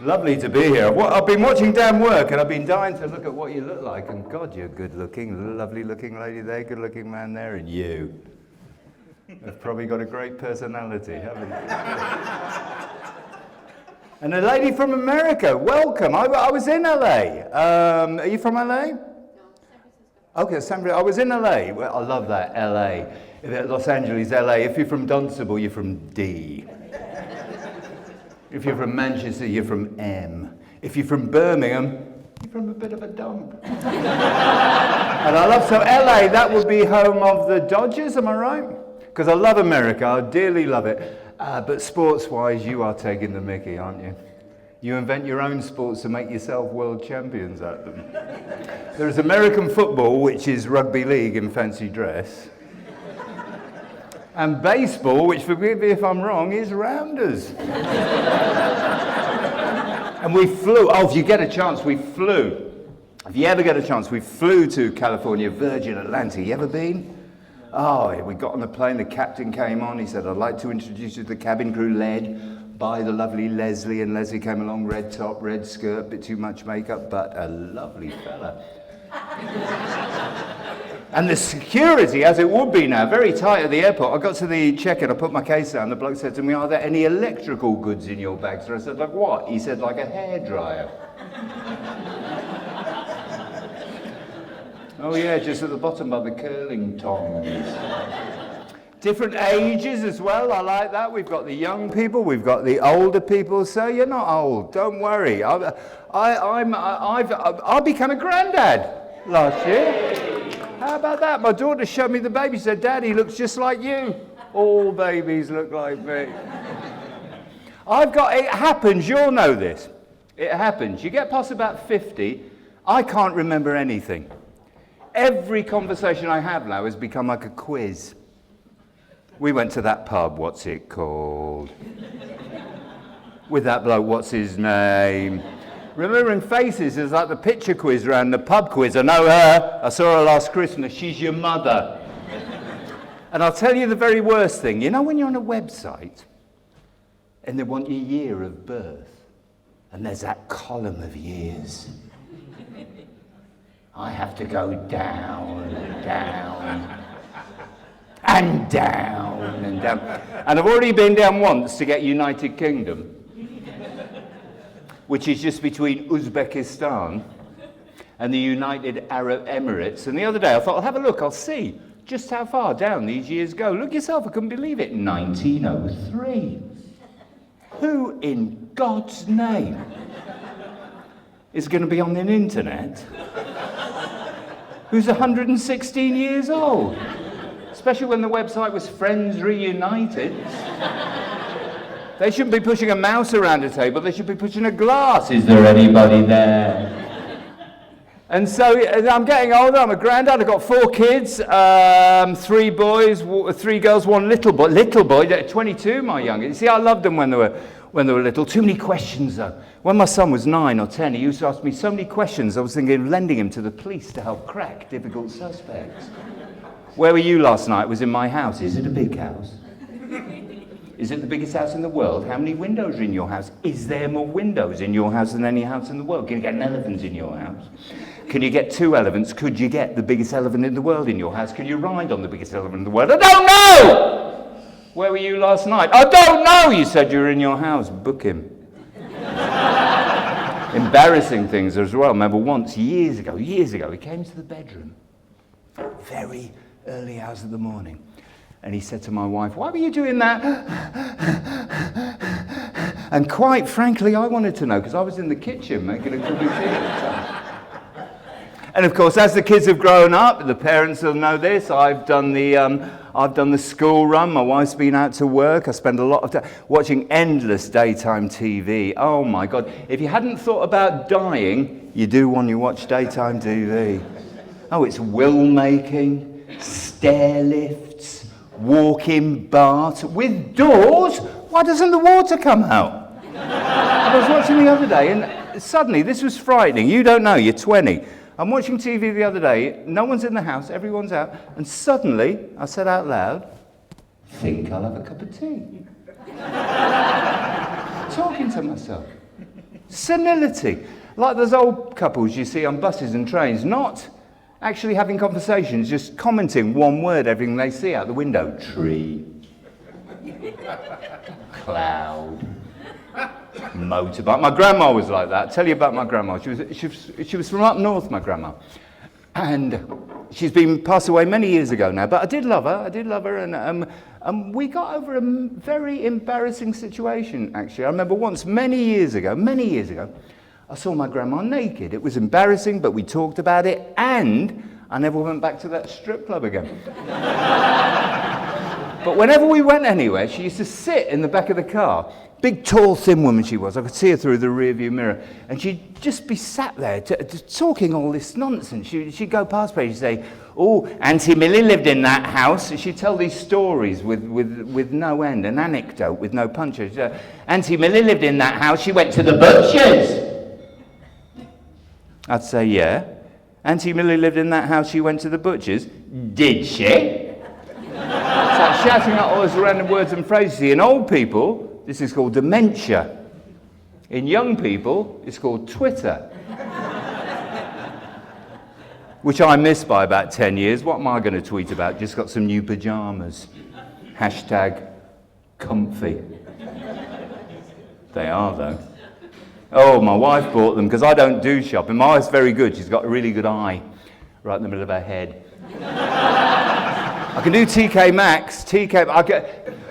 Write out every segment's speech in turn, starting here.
Lovely to be here. Well, I've been watching Dan work and I've been dying to look at what you look like. And God, you're good looking, lovely looking lady there, good looking man there, and you have probably got a great personality, haven't you? And a lady from America, welcome. I was in LA. Are you from LA? No, San Francisco. Okay, San Francisco. I was in LA. Well, I love that, LA. Los Angeles, LA. If you're from Dunstable, you're from D. If you're from Manchester, you're from M. If you're from Birmingham, you're from a bit of a dump. And I love, so LA, that would be home of the Dodgers, am I right? Because I love America, I dearly love it. But sports-wise, you are taking the mickey, aren't you? You invent your own sports to make yourself world champions at them. There's American football, which is rugby league in fancy dress. And baseball, which, forgive me if I'm wrong, is rounders. And we flew, if you get a chance, we flew. If you ever get a chance, we flew to California, Virgin Atlantic. You ever been? Oh, we got on the plane, the captain came on, he said, I'd like to introduce you to the cabin crew led by the lovely Leslie. And Leslie came along, red top, red skirt, bit too much makeup, but a lovely fella. And the security, as it would be now, very tight at the airport. I got to the check-in, I put my case down, the bloke said to me, are there any electrical goods in your bag? So I said, like what? He said, like a hairdryer. Oh yeah, just at the bottom by the curling tongs. Different ages as well, I like that. We've got the young people, we've got the older people. So you're not old, don't worry. I became a granddad last year. How about that? My daughter showed me the baby, said, Daddy looks just like you. All babies look like me. It happens, you'll know this. It happens. You get past about 50, I can't remember anything. Every conversation I have now has become like a quiz. We went to that pub, what's it called? With that bloke, what's his name? Remembering faces is like the picture quiz around the pub quiz. I know her, I saw her last Christmas, she's your mother. And I'll tell you the very worst thing. You know when you're on a website and they want your year of birth and there's that column of years. I have to go down, down, and down, and down. And I've already been down once to get United Kingdom, which is just between Uzbekistan and the United Arab Emirates. And the other day I thought, I'll have a look, I'll see just how far down these years go. Look yourself, I couldn't believe it, 1903. Who in God's name is going to be on the internet who's 116 years old? Especially when the website was Friends Reunited. They shouldn't be pushing a mouse around a table, they should be pushing a glass. Is there anybody there? And so I'm getting older, I'm a granddad, I've got 4 kids, 3 boys, 3 girls, 1 little boy, 22, my youngest. You see, I loved them when they were little. Too many questions though. When my son was 9 or 10, he used to ask me so many questions, I was thinking of lending him to the police to help crack difficult suspects. Where were you last night? It was in my house. Is it a big house? Is it the biggest house in the world? How many windows are in your house? Is there more windows in your house than any house in the world? Can you get an elephant in your house? Can you get 2 elephants? Could you get the biggest elephant in the world in your house? Can you ride on the biggest elephant in the world? I don't know! Where were you last night? I don't know! You said you were in your house. Book him. Embarrassing things as well. I remember once, years ago, he came to the bedroom, very early hours of the morning, and he said to my wife, why were you doing that? And quite frankly, I wanted to know, because I was in the kitchen making a cup of tea at the time. And of course, as the kids have grown up, the parents will know this, I've done the school run, my wife's been out to work, I spend a lot of time watching endless daytime TV. Oh my God, if you hadn't thought about dying, you do when you watch daytime TV. Oh, it's will making, stair lifts, walk-in baths with doors. Why doesn't the water come out? I was watching the other day and suddenly, this was frightening, you don't know, you're 20. I'm watching TV the other day, no one's in the house, everyone's out, and suddenly, I said out loud, think I'll have a cup of tea. Talking to myself. Senility. Like those old couples you see on buses and trains, not actually having conversations, just commenting one word, everything they see out the window. Tree. Cloud. Motorbike. My grandma was like that. I'll tell you about my grandma. She was from up north, my grandma. And she's been passed away many years ago now, but I did love her, and we got over a very embarrassing situation, actually. I remember once, many years ago, I saw my grandma naked. It was embarrassing, but we talked about it, and I never went back to that strip club again. But whenever we went anywhere, she used to sit in the back of the car. Big, tall, thin woman she was. I could see her through the rearview mirror. And she'd just be sat there talking all this nonsense. She'd go past me and she'd say, oh, Auntie Millie lived in that house. She'd tell these stories with no end, an anecdote with no punches. Auntie Millie lived in that house. She went to the butcher's. I'd say, yeah. Auntie Millie lived in that house. She went to the butcher's. Did she? It's like shouting out all those random words and phrases. In old people, this is called dementia. In young people, it's called Twitter. Which I missed by about 10 years. What am I going to tweet about? Just got some new pajamas. Hashtag comfy. They are, though. Oh, my wife bought them because I don't do shopping. My wife's very good. She's got a really good eye right in the middle of her head. I can do TK Maxx.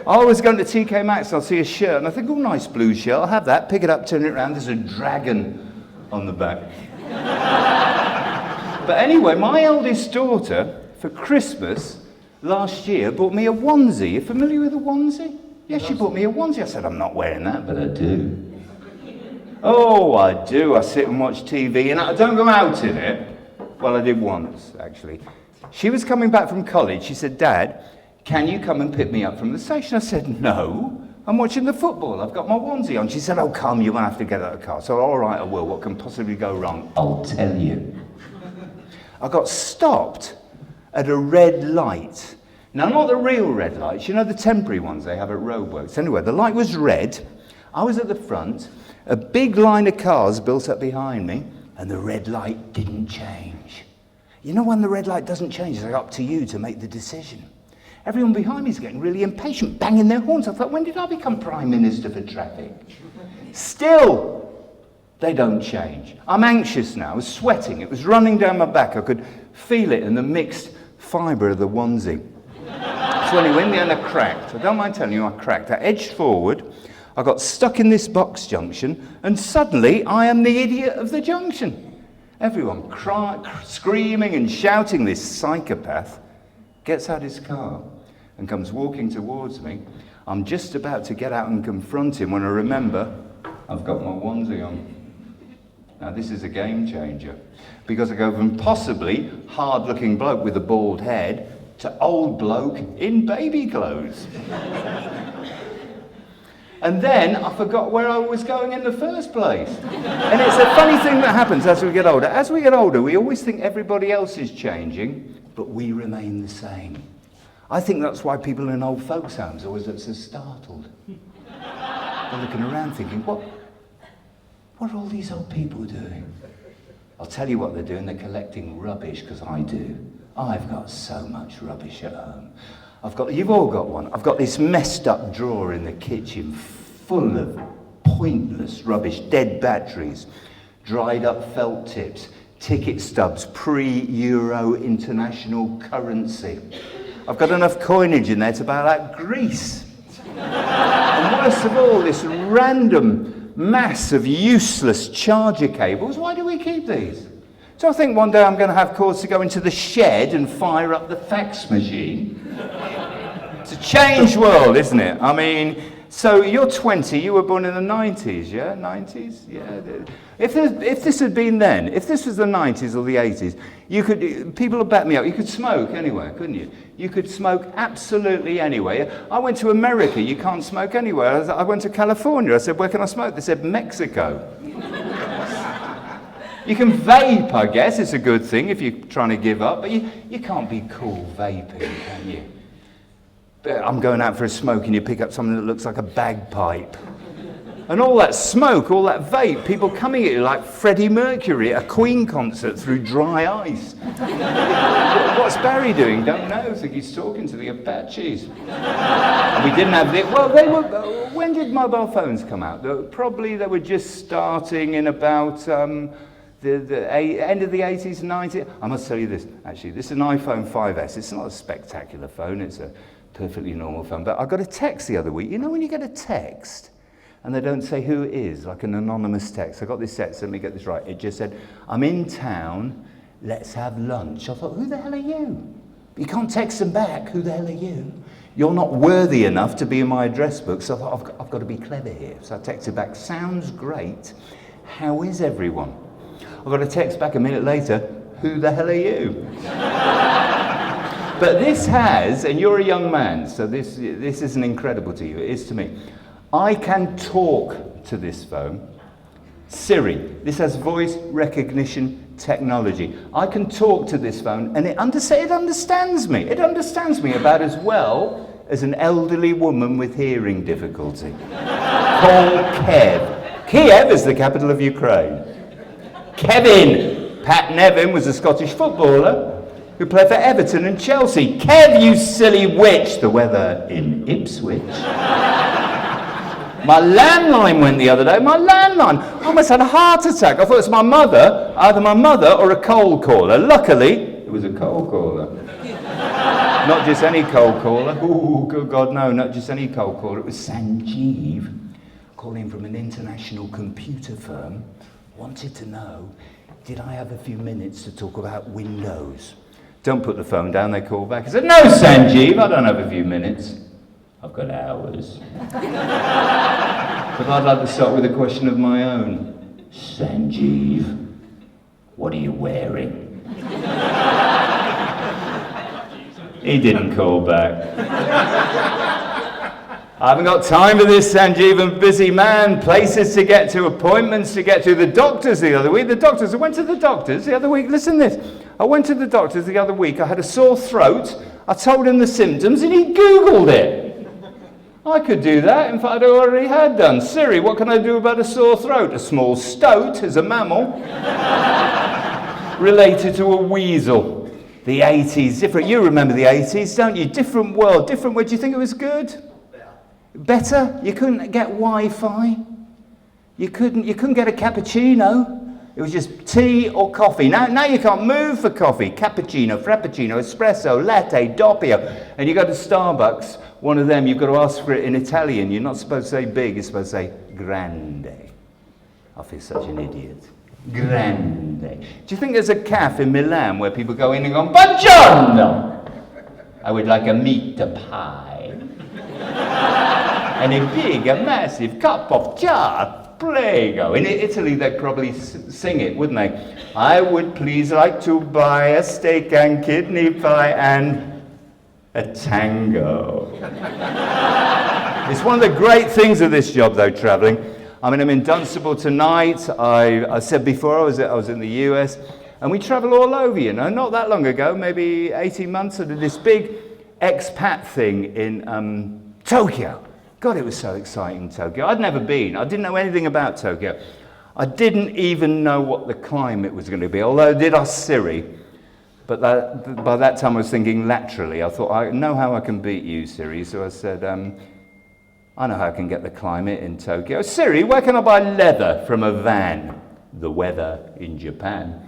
I always go to TK Maxx, I'll see a shirt, and I think, oh, nice blue shirt, I'll have that, pick it up, turn it around, there's a dragon on the back. But anyway, my eldest daughter, for Christmas last year, bought me a onesie. You familiar with a onesie? Yeah, she bought me a onesie. I said, I'm not wearing that, but I do. Oh, I do. I sit and watch TV, and I don't go out in it. Well, I did once, actually. She was coming back from college. She said, Dad, can you come and pick me up from the station? I said, no, I'm watching the football. I've got my onesie on. She said, oh, come, you won't have to get out of the car. So, all right, I will. What can possibly go wrong? I'll tell you. I got stopped at a red light. Now, not the real red lights, you know, the temporary ones they have at roadworks. Anyway, the light was red. I was at the front. A big line of cars built up behind me, and the red light didn't change. You know, when the red light doesn't change, it's up to you to make the decision. Everyone behind me is getting really impatient, banging their horns. I thought, when did I become Prime Minister for traffic? Still, they don't change. I'm anxious now. I was sweating. It was running down my back. I could feel it in the mixed fibre of the onesie. So anyway, in the end, I cracked. I don't mind telling you, I cracked. I edged forward. I got stuck in this box junction, and suddenly I am the idiot of the junction. Everyone screaming and shouting. This psychopath gets out his car and comes walking towards me. I'm just about to get out and confront him when I remember I've got my onesie on. Now this is a game changer, because I go from possibly hard-looking bloke with a bald head to old bloke in baby clothes. And then I forgot where I was going in the first place. And it's a funny thing that happens as we get older. As we get older, we always think everybody else is changing, but we remain the same. I think that's why people in old folks' homes always look so startled. They're looking around thinking, what are all these old people doing? I'll tell you what they're doing. They're collecting rubbish, because I do. I've got so much rubbish at home. You've all got one. I've got this messed up drawer in the kitchen full of pointless rubbish, dead batteries, dried up felt tips, ticket stubs, pre-Euro international currency. I've got enough coinage in there to buy out Greece. And worst of all, this random mass of useless charger cables. Why do we keep these? So I think one day I'm going to have cause to go into the shed and fire up the fax machine. It's a changed world, isn't it? I mean, so you're 20, you were born in the 90s, yeah? 90s? Yeah. If this had been then, if this was the 90s or the 80s, people would back me up, you could smoke anywhere, couldn't you? You could smoke absolutely anywhere. I went to America, you can't smoke anywhere. I went to California, I said, where can I smoke? They said, Mexico. You can vape, I guess, it's a good thing if you're trying to give up, but you can't be cool vaping, can you? I'm going out for a smoke and you pick up something that looks like a bagpipe. And all that smoke, all that vape, people coming at you like Freddie Mercury at a Queen concert through dry ice. What's Barry doing? Don't know. I think he's talking to the Apaches. And we didn't have when did mobile phones come out? Probably they were just starting in about the end of the 80s and 90s. I must tell you this, actually. This is an iPhone 5S. It's not a spectacular phone. It's a perfectly normal phone. But I got a text the other week. You know when you get a text and they don't say who it is, like an anonymous text. I got this text, let me get this right. It just said, I'm in town, let's have lunch. I thought, who the hell are you? You can't text them back, who the hell are you? You're not worthy enough to be in my address book, so I thought, I've got to be clever here. So I texted back, sounds great, how is everyone? I got a text back a minute later, who the hell are you? But this has, and you're a young man, so this isn't incredible to you, it is to me. I can talk to this phone. Siri, this has voice recognition technology. I can talk to this phone and it understands me. It understands me about as well as an elderly woman with hearing difficulty. Call Kev. Kiev is the capital of Ukraine. Kevin. Pat Nevin was a Scottish footballer who played for Everton and Chelsea. Kev, you silly witch. The weather in Ipswich. My landline went the other day, my landline. I almost had a heart attack. I thought it was my mother, either my mother or a cold caller. Luckily, it was a cold caller. Not just any cold caller. Ooh, good God, no, not just any cold caller. It was Sanjeev, calling from an international computer firm, wanted to know, did I have a few minutes to talk about Windows? Don't put the phone down, they called back. I said, no, Sanjeev, I don't have a few minutes. I've got hours. But I'd like to start with a question of my own. Sanjeev, what are you wearing? He didn't call back. I haven't got time for this, Sanjeev. I'm a busy man. Places to get to, appointments to get to. The doctors the other week. I went to the doctors the other week. Listen to this. I went to the doctors the other week. I had a sore throat. I told him the symptoms and he Googled it. I could do that. In fact, I already had done. Siri, what can I do about a sore throat? A small stoat is a mammal. Related to a weasel. The 80s, different. You remember the 80s, don't you? Different world, different. Would you think it was good? Better? You couldn't get Wi-Fi. You couldn't get a cappuccino. It was just tea or coffee. Now you can't move for coffee. Cappuccino, frappuccino, espresso, latte, doppio. And you go to Starbucks, one of them, you've got to ask for it in Italian. You're not supposed to say big, you're supposed to say grande. I feel such an idiot. Grande. Do you think there's a cafe in Milan where people go in and go, buongiorno! I would like a meat pie. And a massive cup of char. Prego. In Italy, they'd probably sing it, wouldn't they? I would please like to buy a steak and kidney pie and a tango. It's one of the great things of this job, though, traveling. I mean, I'm in Dunstable tonight. I said before I was in the US, and we travel all over, you know. Not that long ago, maybe 18 months, I did this big expat thing in Tokyo. God, it was so exciting, Tokyo. I'd never been. I didn't know anything about Tokyo. I didn't even know what the climate was going to be, although I did ask Siri. But by that time I was thinking laterally. I thought, I know how I can beat you, Siri. So I said, I know how I can get the climate in Tokyo. Siri, where can I buy leather from a van? The weather in Japan.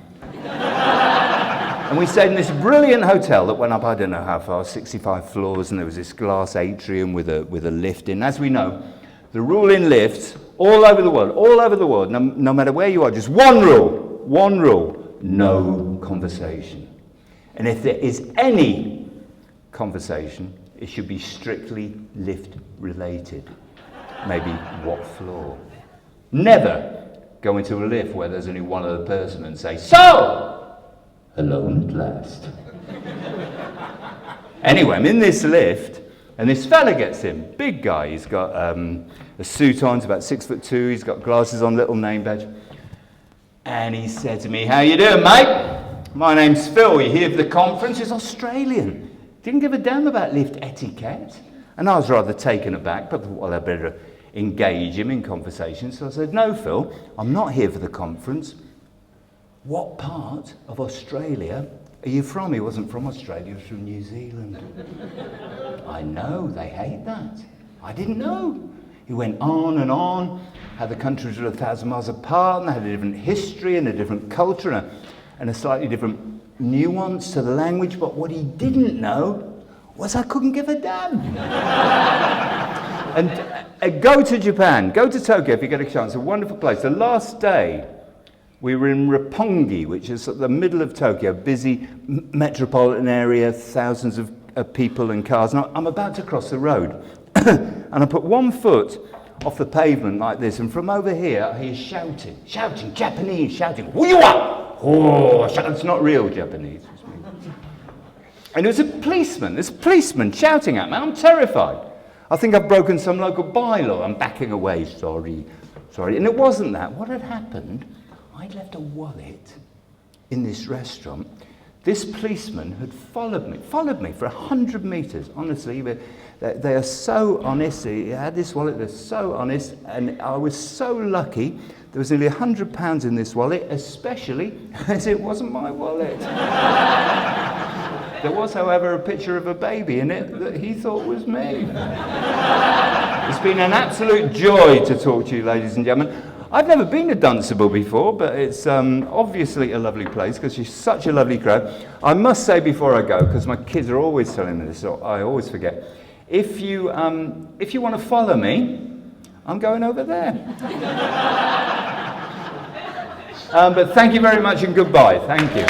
And we stayed in this brilliant hotel that went up, I don't know how far, 65 floors, and there was this glass atrium with a lift in. As we know, the rule in lifts, all over the world, no matter where you are, just one rule, no conversation. And if there is any conversation, it should be strictly lift related. Maybe what floor. Never go into a lift where there's only one other person and say, so! Alone at last. Anyway, I'm in this lift, and this fella gets in. Big guy. He's got a suit on. He's about 6'2". He's got glasses on, little name badge. And he said to me, how you doing, mate? My name's Phil. You here for the conference? He's Australian. Didn't give a damn about lift etiquette. And I was rather taken aback, but well, I better engage him in conversation. So I said, no, Phil, I'm not here for the conference. What part of Australia are you from? He wasn't from Australia, he was from New Zealand. I know, they hate that. I didn't know. He went on, how the countries were 1,000 miles apart, and they had a different history and a different culture and a slightly different nuance to the language, but what he didn't know was I couldn't give a damn. And go to Japan, go to Tokyo if you get a chance, a wonderful place. The last day, we were in Roppongi, which is at the middle of Tokyo, busy metropolitan area, thousands of people and cars. And I'm about to cross the road, and I put one foot off the pavement like this, and from over here I hear shouting, Japanese, shouting, "Uiwa!" Oh, it's not real Japanese. And it was this policeman shouting at me. I'm terrified. I think I've broken some local bylaw. I'm backing away, sorry. And it wasn't that. What had happened, I'd left a wallet in this restaurant. This policeman had followed me for 100 metres. Honestly, they are so honest. He had this wallet, they're so honest, and I was so lucky. There was nearly £100 in this wallet, especially as it wasn't my wallet. There was, however, a picture of a baby in it that he thought was me. It's been an absolute joy to talk to you, ladies and gentlemen. I've never been to Dunstable before, but it's obviously a lovely place because you're such a lovely crowd. I must say before I go, because my kids are always telling me this, so I always forget. If you want to follow me, I'm going over there. But thank you very much and goodbye. Thank you.